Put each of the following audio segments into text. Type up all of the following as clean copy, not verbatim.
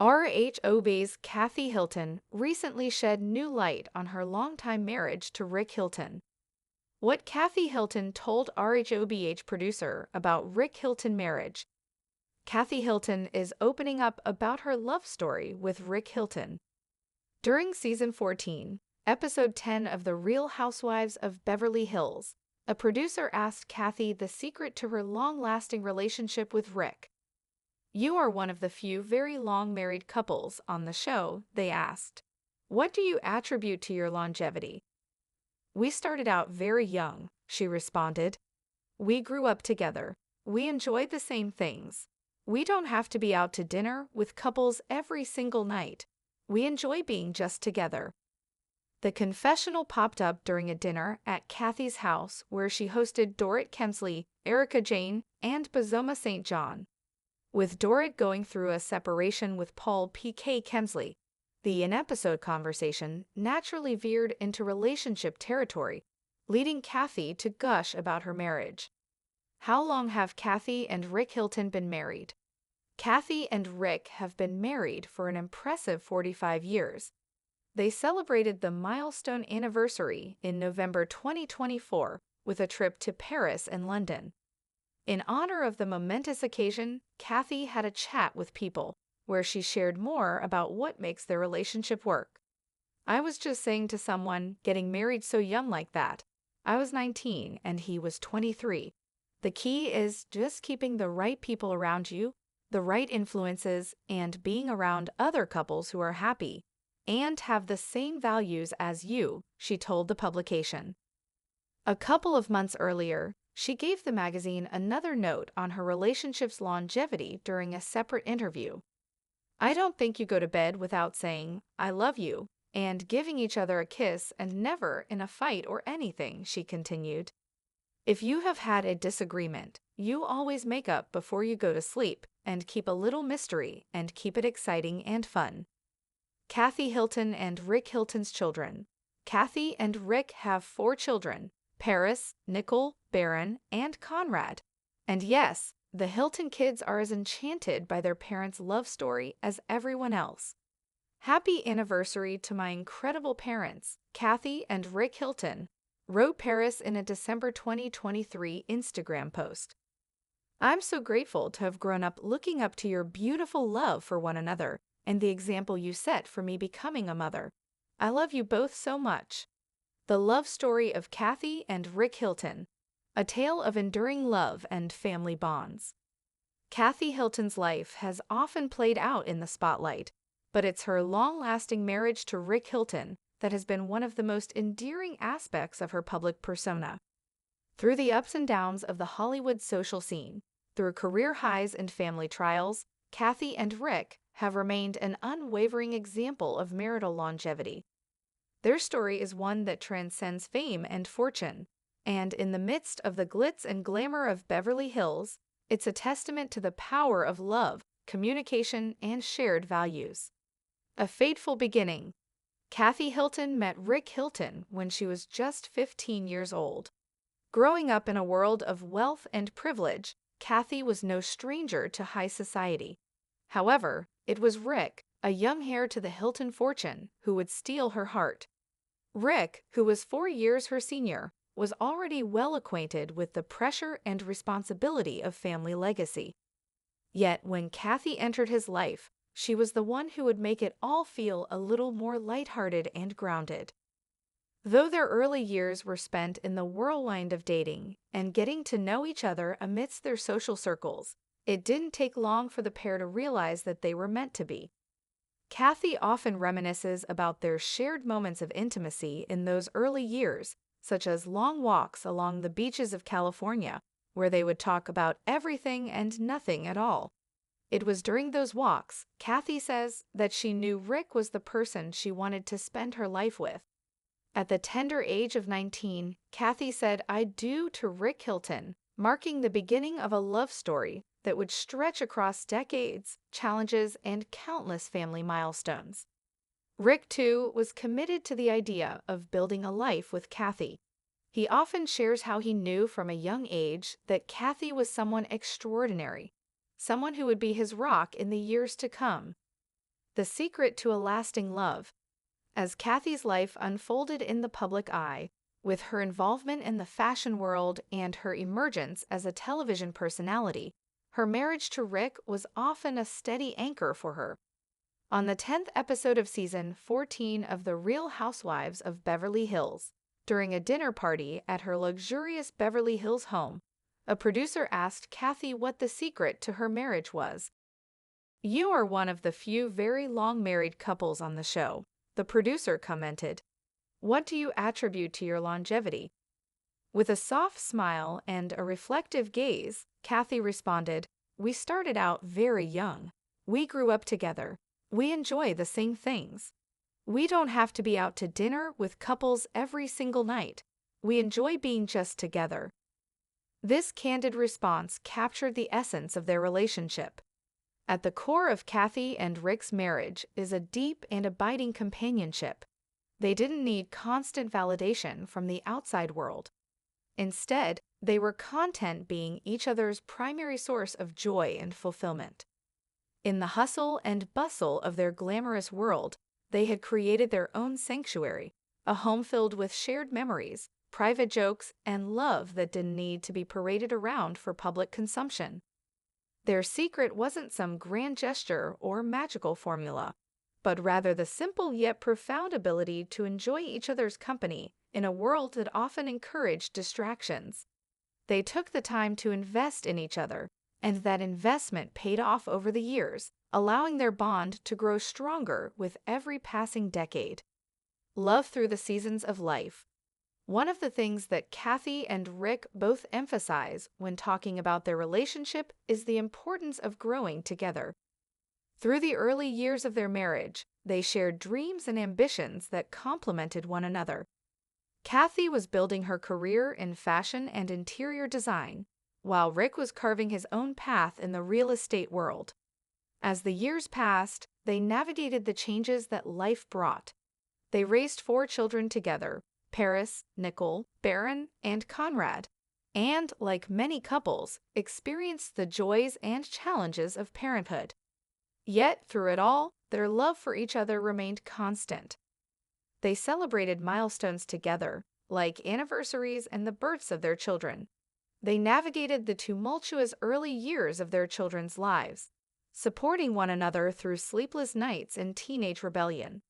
RHOB's Kathy Hilton recently shed new light on her longtime marriage to Rick Hilton. What Kathy Hilton told RHOBH producer about Rick Hilton marriage. Kathy Hilton is opening up about her love story with Rick Hilton. During season 14, episode 10 of The Real Housewives of Beverly Hills, a producer asked Kathy the secret to her long-lasting relationship with Rick. "You are one of the few very long married couples on the show," they asked. "What do you attribute to your longevity?" "We started out very young," she responded. "We grew up together. We enjoy the same things. We don't have to be out to dinner with couples every single night. We enjoy being just together." The confessional popped up during a dinner at Kathy's house where she hosted Dorit Kemsley, Erica Jane, and Bazoma St. John. With Dorit going through a separation with Paul P.K. Kemsley, the in-episode conversation naturally veered into relationship territory, leading Kathy to gush about her marriage. How long have Kathy and Rick Hilton been married? Kathy and Rick have been married for an impressive 45 years. They celebrated the milestone anniversary in November 2024 with a trip to Paris and London. In honor of the momentous occasion, Kathy had a chat with People, where she shared more about what makes their relationship work. "I was just saying to someone, getting married so young like that. I was 19 and he was 23. The key is just keeping the right people around you, the right influences, and being around other couples who are happy and have the same values as you," she told the publication. A couple of months earlier, she gave the magazine another note on her relationship's longevity during a separate interview. "I don't think you go to bed without saying, 'I love you,' and giving each other a kiss, and never in a fight or anything," she continued. "If you have had a disagreement, you always make up before you go to sleep and keep a little mystery and keep it exciting and fun." Kathy Hilton and Rick Hilton's children. Kathy and Rick have 4 children: Paris, Nicole, Barron, and Conrad. And yes, the Hilton kids are as enchanted by their parents' love story as everyone else. "Happy anniversary to my incredible parents, Kathy and Rick Hilton," wrote Paris in a December 2023 Instagram post. "I'm so grateful to have grown up looking up to your beautiful love for one another and the example you set for me becoming a mother. I love you both so much." The love story of Kathy and Rick Hilton, a tale of enduring love and family bonds. Kathy Hilton's life has often played out in the spotlight, but it's her long-lasting marriage to Rick Hilton that has been one of the most endearing aspects of her public persona. Through the ups and downs of the Hollywood social scene, through career highs and family trials, Kathy and Rick have remained an unwavering example of marital longevity. Their story is one that transcends fame and fortune, and in the midst of the glitz and glamour of Beverly Hills, it's a testament to the power of love, communication, and shared values. A fateful beginning. Kathy Hilton met Rick Hilton when she was just 15 years old. Growing up in a world of wealth and privilege, Kathy was no stranger to high society. However, it was Rick, a young heir to the Hilton fortune, who would steal her heart. Rick, who was 4 years her senior, was already well acquainted with the pressure and responsibility of family legacy. Yet when Kathy entered his life, she was the one who would make it all feel a little more lighthearted and grounded. Though their early years were spent in the whirlwind of dating and getting to know each other amidst their social circles, it didn't take long for the pair to realize that they were meant to be. Kathy often reminisces about their shared moments of intimacy in those early years, such as long walks along the beaches of California, where they would talk about everything and nothing at all. It was during those walks, Kathy says, that she knew Rick was the person she wanted to spend her life with. At the tender age of 19, Kathy said "I do" to Rick Hilton, marking the beginning of a love story that would stretch across decades, challenges, and countless family milestones. Rick, too, was committed to the idea of building a life with Kathy. He often shares how he knew from a young age that Kathy was someone extraordinary, someone who would be his rock in the years to come. The Secret to a Lasting Love. As Kathy's life unfolded in the public eye, with her involvement in the fashion world and her emergence as a television personality, her marriage to Rick was often a steady anchor for her. On the 10th episode of season 14 of The Real Housewives of Beverly Hills, during a dinner party at her luxurious Beverly Hills home, a producer asked Kathy what the secret to her marriage was. "You are one of the few very long married couples on the show," the producer commented. "What do you attribute to your longevity?" With a soft smile and a reflective gaze, Kathy responded, "We started out very young. We grew up together. We enjoy the same things. We don't have to be out to dinner with couples every single night. We enjoy being just together." This candid response captured the essence of their relationship. At the core of Kathy and Rick's marriage is a deep and abiding companionship. They didn't need constant validation from the outside world. Instead, they were content being each other's primary source of joy and fulfillment. In the hustle and bustle of their glamorous world, they had created their own sanctuary, a home filled with shared memories, private jokes, and love that didn't need to be paraded around for public consumption. Their secret wasn't some grand gesture or magical formula, but rather the simple yet profound ability to enjoy each other's company in a world that often encouraged distractions. They took the time to invest in each other, and that investment paid off over the years, allowing their bond to grow stronger with every passing decade. Love through the seasons of life. One of the things that Kathy and Rick both emphasize when talking about their relationship is the importance of growing together. Through the early years of their marriage, they shared dreams and ambitions that complemented one another. Kathy was building her career in fashion and interior design, while Rick was carving his own path in the real estate world. As the years passed, they navigated the changes that life brought. They raised 4 children together: Paris, Nicole, Barron, and Conrad, and, like many couples, experienced the joys and challenges of parenthood. Yet, through it all, their love for each other remained constant. They celebrated milestones together, like anniversaries and the births of their children. They navigated the tumultuous early years of their children's lives, supporting one another through sleepless nights and teenage rebellion.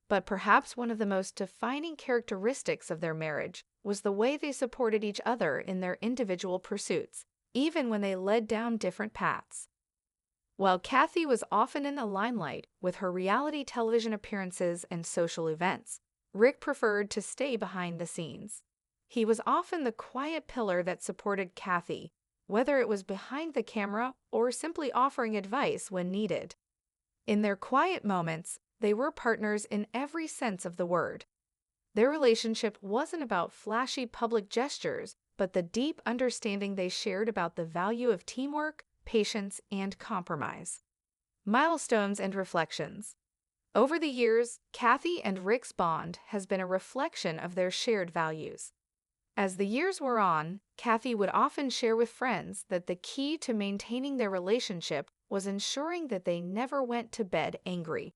But perhaps one of the most defining characteristics of their marriage was the way they supported each other in their individual pursuits, even when they led down different paths. While Kathy was often in the limelight with her reality television appearances and social events, Rick preferred to stay behind the scenes. He was often the quiet pillar that supported Kathy, whether it was behind the camera or simply offering advice when needed. In their quiet moments, they were partners in every sense of the word. Their relationship wasn't about flashy public gestures, but the deep understanding they shared about the value of teamwork, patience, and compromise. Milestones and reflections. Over the years, Kathy and Rick's bond has been a reflection of their shared values. As the years wore on, Kathy would often share with friends that the key to maintaining their relationship was ensuring that they never went to bed angry.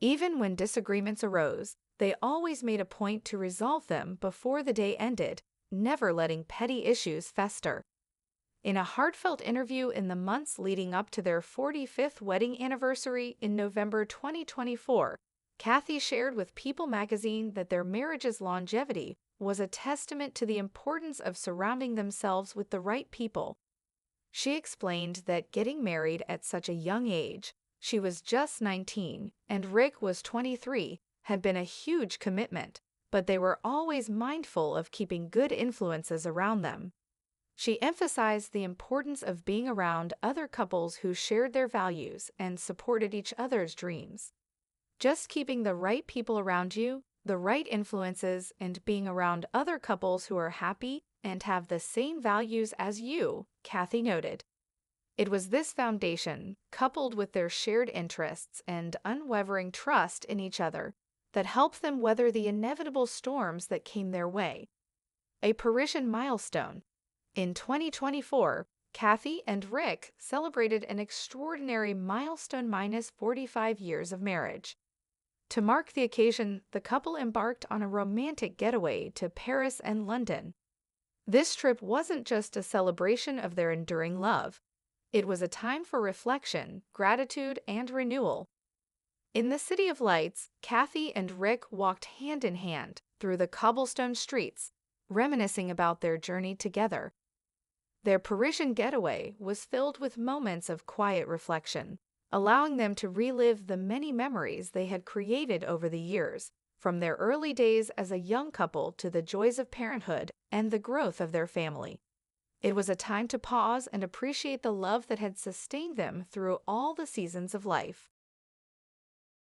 Even when disagreements arose, they always made a point to resolve them before the day ended, never letting petty issues fester. In a heartfelt interview in the months leading up to their 45th wedding anniversary in November 2024, Kathy shared with People magazine that their marriage's longevity was a testament to the importance of surrounding themselves with the right people. She explained that getting married at such a young age, she was just 19 and Rick was 23, had been a huge commitment, but they were always mindful of keeping good influences around them. She emphasized the importance of being around other couples who shared their values and supported each other's dreams. Just keeping the right people around you, the right influences, and being around other couples who are happy and have the same values as you, Kathy noted. It was this foundation, coupled with their shared interests and unwavering trust in each other, that helped them weather the inevitable storms that came their way. A Parisian milestone. In 2024, Kathy and Rick celebrated an extraordinary milestone minus 45 years of marriage. To mark the occasion, the couple embarked on a romantic getaway to Paris and London. This trip wasn't just a celebration of their enduring love. It was a time for reflection, gratitude, and renewal. In the City of Lights, Kathy and Rick walked hand in hand through the cobblestone streets, reminiscing about their journey together. Their Parisian getaway was filled with moments of quiet reflection, allowing them to relive the many memories they had created over the years, from their early days as a young couple to the joys of parenthood and the growth of their family. It was a time to pause and appreciate the love that had sustained them through all the seasons of life.